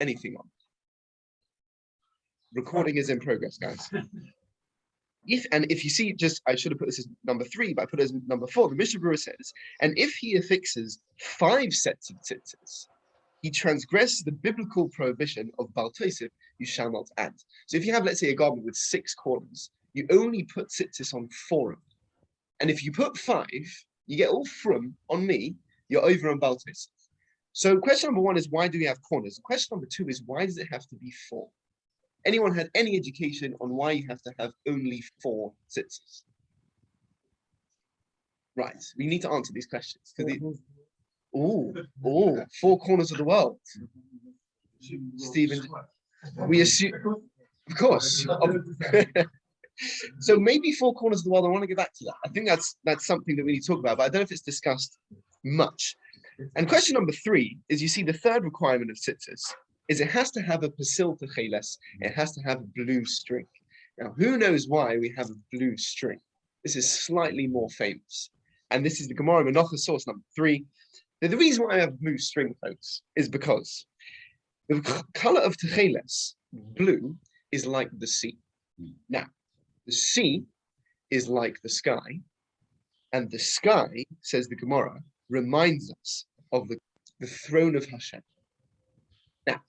anything on. Recording is in progress, guys. If you see, I should have put this as number 3, but I put it as number 4. The Mishnah Berurah says, and if he affixes 5 sets of tzitzis, he transgresses the biblical prohibition of Bal Tosef, you shall not add. So if you have, let's say, a garment with 6 corners, you only put tzitzis on 4 of them. And if you put 5, you get all from on me, you're over on Bal Tosef. So question number 1 is, why do we have corners? Question number 2 is, why does it have to be 4? Anyone had any education on why you have to have only 4 tzitzis? Right, we need to answer these questions. 4 corners of the world. Stephen, we assume, of course. So maybe 4 corners of the world, I want to get back to that. I think that's something that we need to talk about, but I don't know if it's discussed much. And question number 3 is, you see, the third requirement of tzitzis is it has to have a pasil techeles, it has to have a blue string. Now, who knows why we have a blue string? This is slightly more famous. And this is the Gemara Menachos source number 3. Now, the reason why I have blue string, folks, is because the color of techeles, blue, is like the sea. Now, the sea is like the sky, and the sky, says the Gemara, reminds us of the throne of Hashem. Now,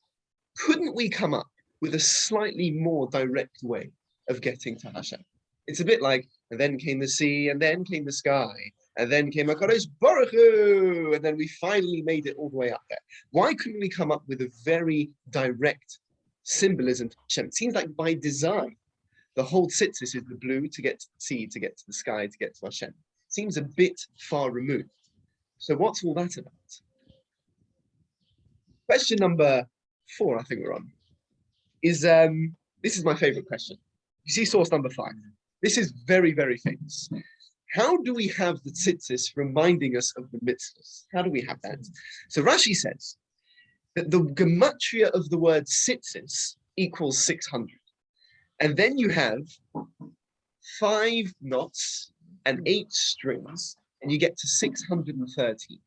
couldn't we come up with a slightly more direct way of getting to Hashem? It's a bit like, and then came the sea, and then came the sky, and then came HaKadosh Baruch Hu, and then we finally made it all the way up there. Why couldn't we come up with a very direct symbolism to Hashem? It seems like by design, the whole tzitzis is the blue to get to the sea, to get to the sky, to get to Hashem. Seems a bit far removed. So what's all that about? Question number 4, I think we're on, is, this is my favorite question. You see source number 5. This is very, very famous. How do we have the tzitzis reminding us of the mitzvahs? How do we have that? So Rashi says that the gematria of the word tzitzis equals 600. And then you have 5 knots and 8 strings, and you get to 613.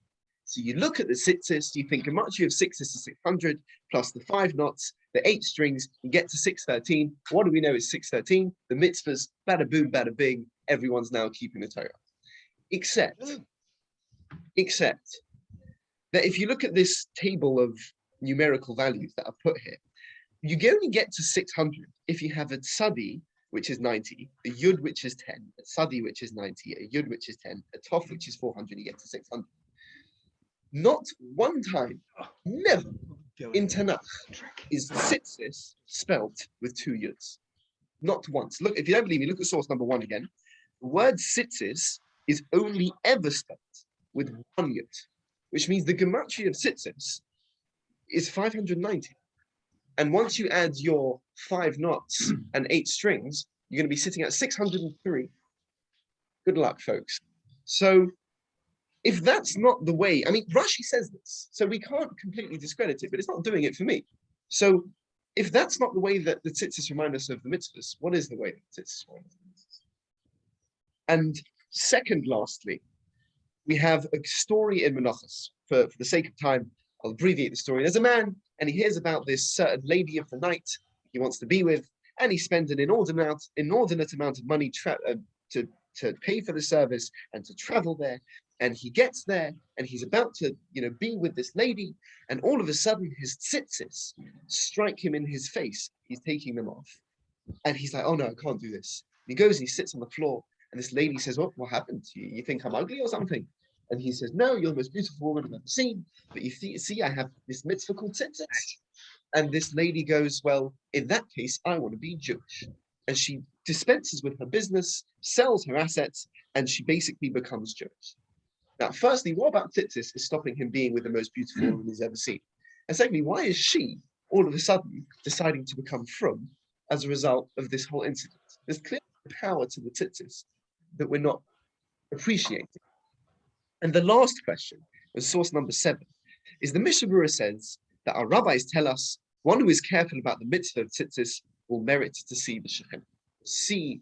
So you look at the tzitzis, you think gematria of 6 is 600, plus the 5 knots, the 8 strings, you get to 613. What do we know is 613? The mitzvahs, bada boom, bada bing, everyone's now keeping the Torah. Except that if you look at this table of numerical values that I've put here, you only get to 600 if you have a tzadi, which is 90, a yud, which is 10, a tzadi, which is 90, a yud, which is 10, a tov, which is 400, you get to 600. Not one time, never, in Tanakh is tzitzis spelt with 2 yuds. Not once. Look, if you don't believe me, look at source number 1 again. The word tzitzis is only ever spelt with 1 yud, which means the gematria of tzitzis is 590. And once you add your 5 knots and 8 strings, you're going to be sitting at 603. Good luck, folks. So if that's not the way, I mean, Rashi says this, so we can't completely discredit it, but it's not doing it for me. So if that's not the way that the tzitzis remind us of the mitzvahs, what is the way that the tzitzis remind us of the mitzvahs? And second, lastly, we have a story in Menachos. For the sake of time, I'll abbreviate the story. There's a man, and he hears about this certain lady of the night he wants to be with, and he spends an inordinate amount of money to pay for the service and to travel there. And he gets there, and he's about to, be with this lady, and all of a sudden his tzitzis strike him in his face. He's taking them off, and he's like, "Oh no, I can't do this." And he goes and he sits on the floor, and this lady says, "What happened to you? You think I'm ugly or something?" And he says, "No, you're the most beautiful woman I've ever seen. But you see, I have this mitzvah called tzitzis." And this lady goes, "Well, in that case, I want to be Jewish." And she dispenses with her business, sells her assets, and she basically becomes Jewish. Now, firstly, what about tzitzis is stopping him being with the most beautiful woman he's ever seen? And secondly, why is she all of a sudden deciding to become frum as a result of this whole incident? There's clearly power to the tzitzis that we're not appreciating. And the last question, source number 7, is the Mishnah Berurah says that our rabbis tell us one who is careful about the mitzvah of tzitzis will merit to see the Shechem. See,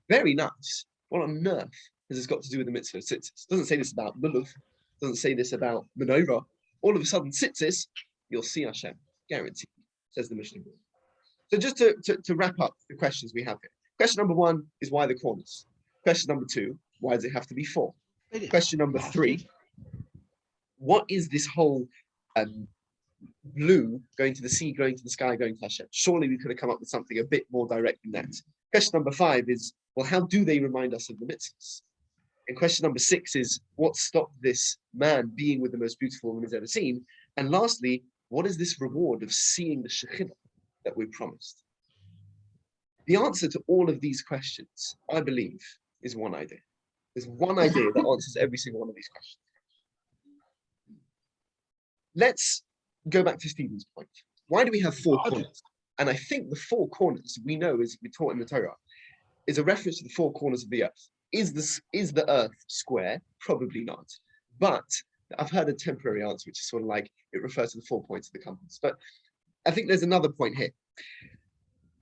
very nice. What on earth has this got to do with the mitzvah of tzitzis? Doesn't say this about lulav, doesn't say this about menorah. All of a sudden, tzitzis, you'll see Hashem, guaranteed, says the Mishnah. So just to wrap up the questions we have here. Question number 1 is why the corners? Question number 2, why does it have to be 4? Question number 3, what is this whole blue going to the sea, going to the sky, going to Hashem? Surely we could have come up with something a bit more direct than that. Question number 5 is, well, how do they remind us of the mitzvahs? And question number 6 is, what stopped this man being with the most beautiful woman he's ever seen? And lastly, what is this reward of seeing the Shekhinah that we promised? The answer to all of these questions, I believe, is one idea. There's one idea that answers every single one of these questions. Let's go back to Stephen's point. Why do we have 4 corners? And I think the 4 corners we know, as we taught in the Torah, is a reference to the 4 corners of the earth. Is the earth square? Probably not. But I've heard a temporary answer, which is sort of like it refers to the 4 points of the compass. But I think there's another point here.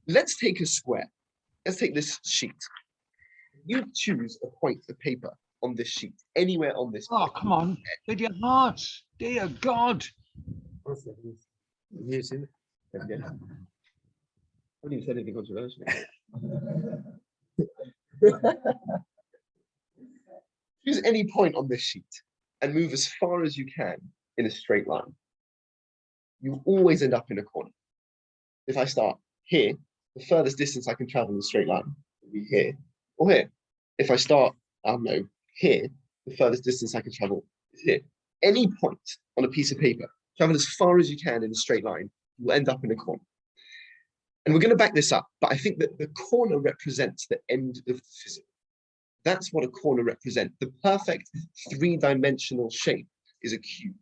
Let's take a square. Let's take this sheet. You choose a point of paper on this sheet, anywhere on this. Oh, come on, with your heart, dear God. I haven't even said anything controversial. Choose any point on this sheet and move as far as you can in a straight line. You always end up in a corner. If I start here, the furthest distance I can travel in a straight line will be here or here. If I start, I don't know, here, the furthest distance I can travel is here. Any point on a piece of paper, travel as far as you can in a straight line, you will end up in a corner. And we're going to back this up, but I think that the corner represents the end of the physical. That's what a corner represents. The perfect 3-dimensional shape is a cube.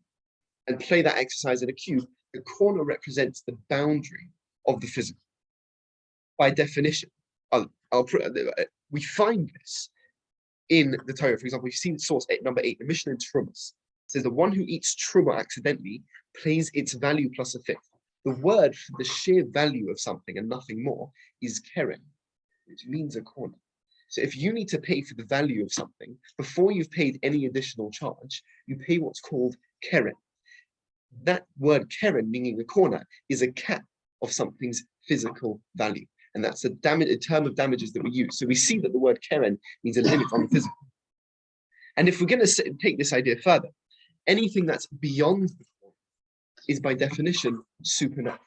And play that exercise in a cube, the corner represents the boundary of the physical. By definition, we find this in the Torah. For example, we've seen source number 8, the Mishnah in Trumas. It says the one who eats truma accidentally pays its value plus a fifth. The word for the sheer value of something and nothing more is keren, which means a corner. So if you need to pay for the value of something, before you've paid any additional charge, you pay what's called keren. That word keren, meaning a corner, is a cap of something's physical value. And that's a term of damages that we use. So we see that the word keren means a limit on the physical. And if we're going to take this idea further, anything that's beyond the corner is by definition supernatural.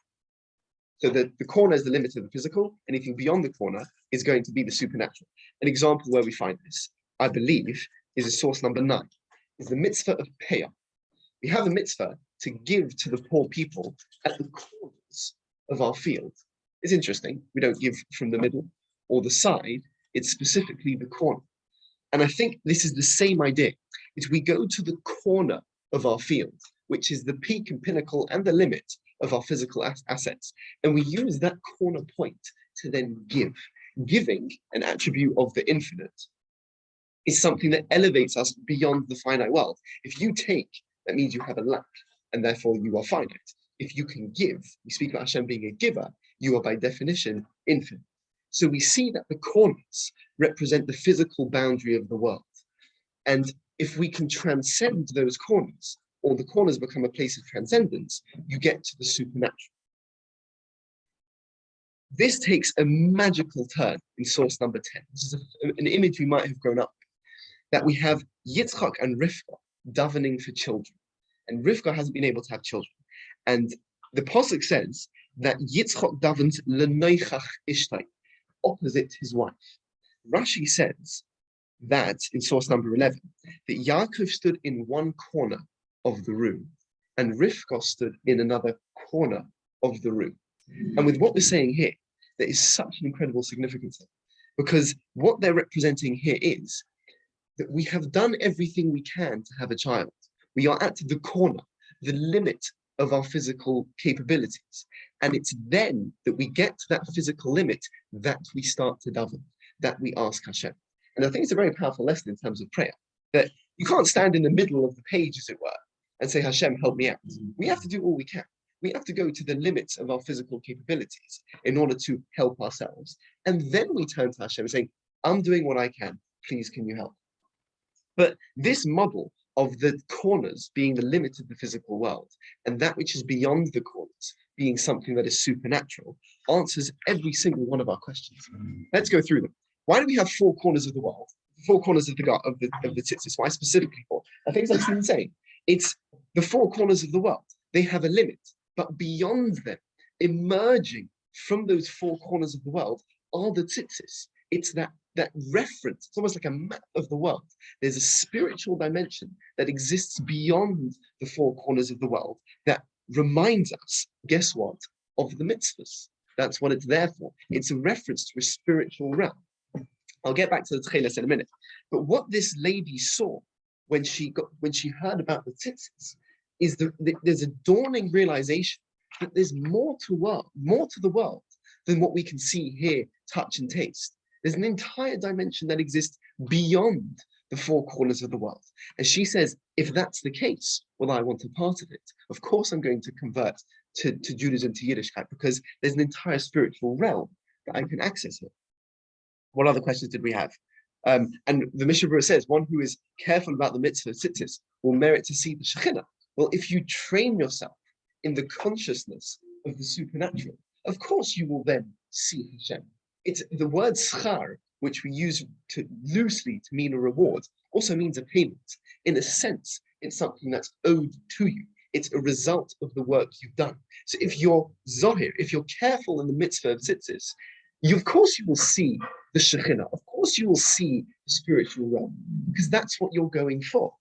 So the corner is the limit of the physical. Anything beyond the corner is going to be the supernatural. An example where we find this, I believe, is a source number 9, is the mitzvah of payah. We have a mitzvah to give to the poor people at the corners of our field. It's interesting. We don't give from the middle or the side. It's specifically the corner. And I think this is the same idea. Is we go to the corner of our field, which is the peak and pinnacle and the limit of our physical assets. And we use that corner point to then give. Giving, an attribute of the infinite, is something that elevates us beyond the finite world. If you take, that means you have a lack, and therefore you are finite. If you can give, we speak about Hashem being a giver, you are by definition infinite. So we see that the corners represent the physical boundary of the world. And if we can transcend those corners, or the corners become a place of transcendence, you get to the supernatural. This takes a magical turn in source number 10. This is an image we might have grown up with, that we have Yitzchak and Rivka davening for children. And Rivka hasn't been able to have children. And the Pasuk says that Yitzchak davens l'noichach ishtai, opposite his wife. Rashi says that in source number 11, that Yaakov stood in one corner of the room and Rivka stood in another corner of the room. And with what we're saying here, there is such an incredible significance, because what they're representing here is that we have done everything we can to have a child. We are at the corner, the limit of our physical capabilities. And it's then that we get to that physical limit that we start to daven, that we ask Hashem. And I think it's a very powerful lesson in terms of prayer, that you can't stand in the middle of the page, as it were, and say, Hashem, help me out. We have to do all we can. We have to go to the limits of our physical capabilities in order to help ourselves. And then we turn to Hashem saying, I'm doing what I can. Please, can you help? But this model of the corners being the limit of the physical world, and that which is beyond the corners being something that is supernatural, answers every single one of our questions. Let's go through them. Why do we have four corners of the world? Four corners of the tzitzis. Why specifically four? I think it's like insane. It's the four corners of the world. They have a limit, but beyond them, emerging from those four corners of the world, are the tzitzis. It's that reference. It's almost like a map of the world. There's a spiritual dimension that exists beyond the four corners of the world that reminds us, guess what, of the mitzvahs. That's what it's there for. It's a reference to a spiritual realm. I'll get back to the tcheles in a minute. But what this lady saw when she heard about the tzitzis is there's a dawning realization that there's more to the world than what we can see, hear, touch, and taste. There's an entire dimension that exists beyond the four corners of the world. And she says, if that's the case, well, I want a part of it. Of course, I'm going to convert to Judaism, to Yiddishkeit, because there's an entire spiritual realm that I can access here. What other questions did we have? And the Mishnah Berurah says, one who is careful about the mitzvah of tzitzis will merit to see the Shekhinah. Well, if you train yourself in the consciousness of the supernatural, of course you will then see Hashem. It's the word schar, which we use loosely to mean a reward, also means a payment. In a sense, it's something that's owed to you. It's a result of the work you've done. So if you're zohir, if you're careful in the mitzvah of tzitzis, of course you will see the Shekhinah. Of course you will see the spiritual realm, because that's what you're going for.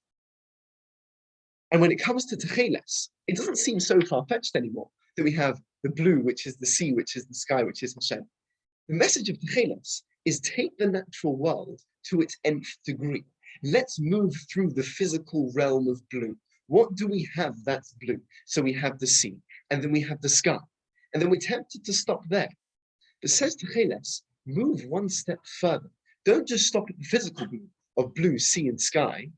And when it comes to techeles, it doesn't seem so far-fetched anymore that we have the blue, which is the sea, which is the sky, which is Hashem. The message of techeles is take the natural world to its nth degree. Let's move through the physical realm of blue. What do we have that's blue? So we have the sea, and then we have the sky. And then we're tempted to stop there. But says techeles, move one step further. Don't just stop at the physical blue of blue, sea, and sky.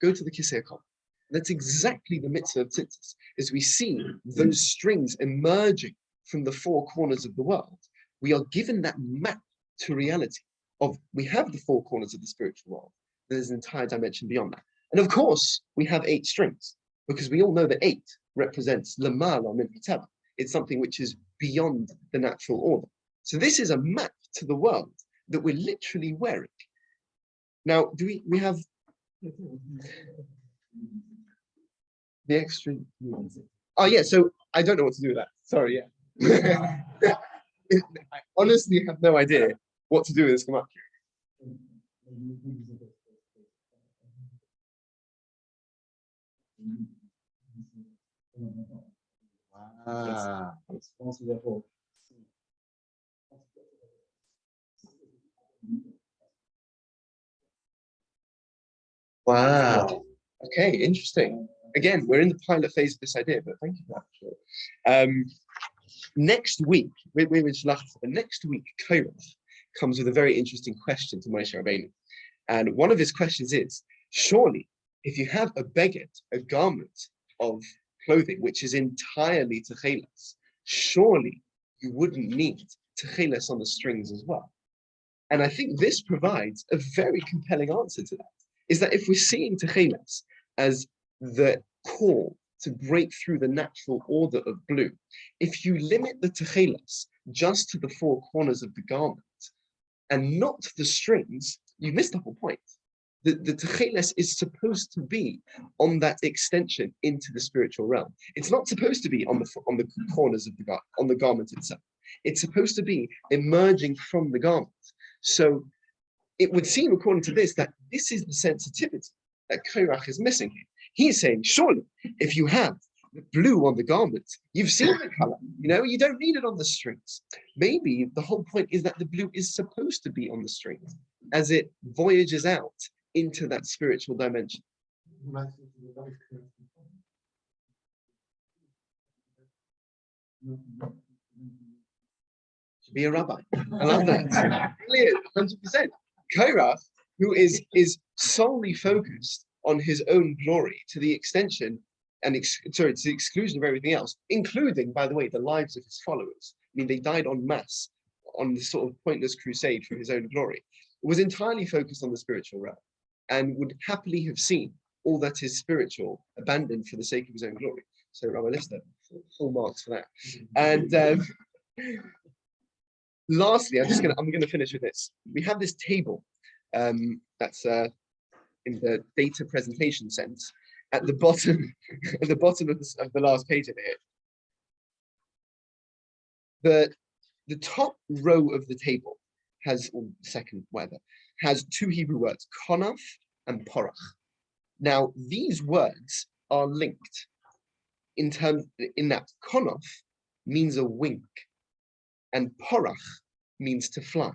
Go to the kisei hakol. That's exactly the mitzvah of tzitzis, as we see those strings emerging from the four corners of the world. We are given that map to reality of we have the four corners of the spiritual world. There's an entire dimension beyond that. And of course, we have 8 strings, because we all know that 8 represents lemala min hateva. It's something which is beyond the natural order. So this is a map to the world that we're literally wearing. Now, do we have the extra? Oh yeah, so I don't know what to do with that. Sorry, yeah. I honestly have no idea what to do with this gematria. Wow. Okay, interesting. Again, we're in the pilot phase of this idea, but thank you for that. Next week, next week, Korach comes with a very interesting question to Moshe Rabbeinu. And one of his questions is, surely, if you have a beged, a garment of clothing, which is entirely techeles, surely you wouldn't need techeles on the strings as well. And I think this provides a very compelling answer to that, is that if we're seeing techeles as the call to break through the natural order of blue, if you limit the techeles just to the 4 corners of the garment and not the strings, you missed the whole point. The techeles is supposed to be on that extension into the spiritual realm. It's not supposed to be on the corners of the garment itself. It's supposed to be emerging from the garment. So it would seem, according to this, that this is the sensitivity that Korach is missing here. He's saying, surely, if you have the blue on the garment, you've seen the color, you don't need it on the strings. Maybe the whole point is that the blue is supposed to be on the strings as it voyages out into that spiritual dimension. To be a rabbi. I love that. Brilliant, 100%. Korach, who is solely focused on his own glory to the extension to the exclusion of everything else, including, by the way, the lives of his followers. I mean, they died en masse on this sort of pointless crusade for his own glory. Was entirely focused on the spiritual realm and would happily have seen all that is spiritual, abandoned for the sake of his own glory. So Rabbi Lister, full marks for that. And lastly, I'm gonna finish with this. We have this table that's in the data presentation sense at the bottom of the last page of it. The top row of the table has, or second, whatever, has two Hebrew words, konaf and porach. Now, these words are linked in that konaf means a wing and porach means to fly.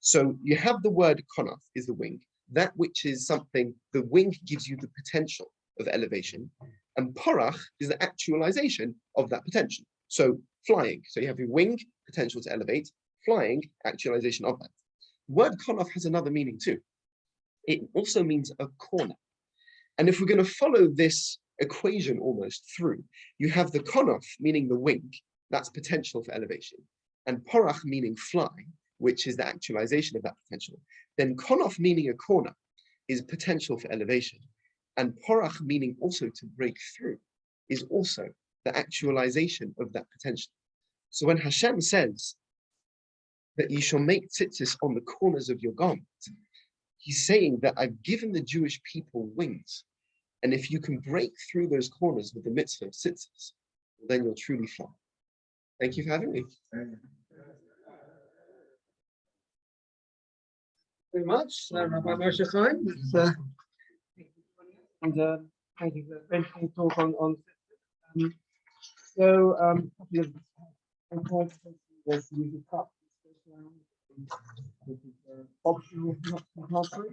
So you have the word konaf is the wing, that which is something, the wing gives you the potential of elevation, and porach is the actualization of that potential. So flying, so you have your wing, potential to elevate, flying, actualization of that. The word konaf has another meaning too. It also means a corner. And if we're going to follow this equation almost through, you have the konaf, meaning the wing, that's potential for elevation, and porach meaning fly, which is the actualization of that potential. Then konaf meaning a corner is potential for elevation, and porach meaning also to break through is also the actualization of that potential. So when Hashem says that you shall make tzitzis on the corners of your garment, he's saying that I've given the Jewish people wings. And if you can break through those corners with the mitzvah of tzitzis, then you'll truly fly. Thank you for having me. Very much, Rabbi Moshe Chaim. And thank you for the very interesting talk on so there's the cup which is optional, not compulsory.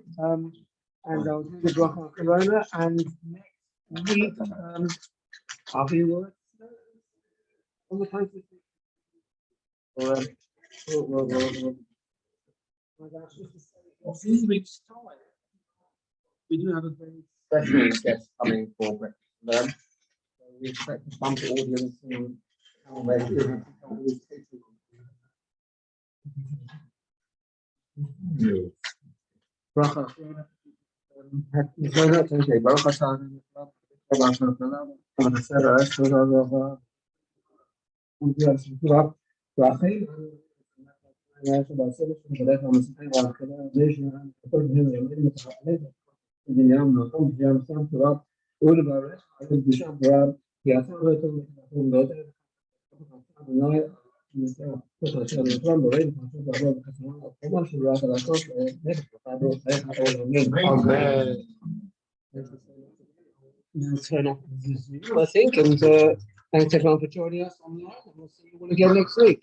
And I'll do the block on Corona, and next week I'll be words on the time. A few weeks' time, we do have a very special guest coming for breakfast. So we expect a bump audience and turn off the Zoom, I think, and thanks everyone for joining us online, and we'll see you all again next week.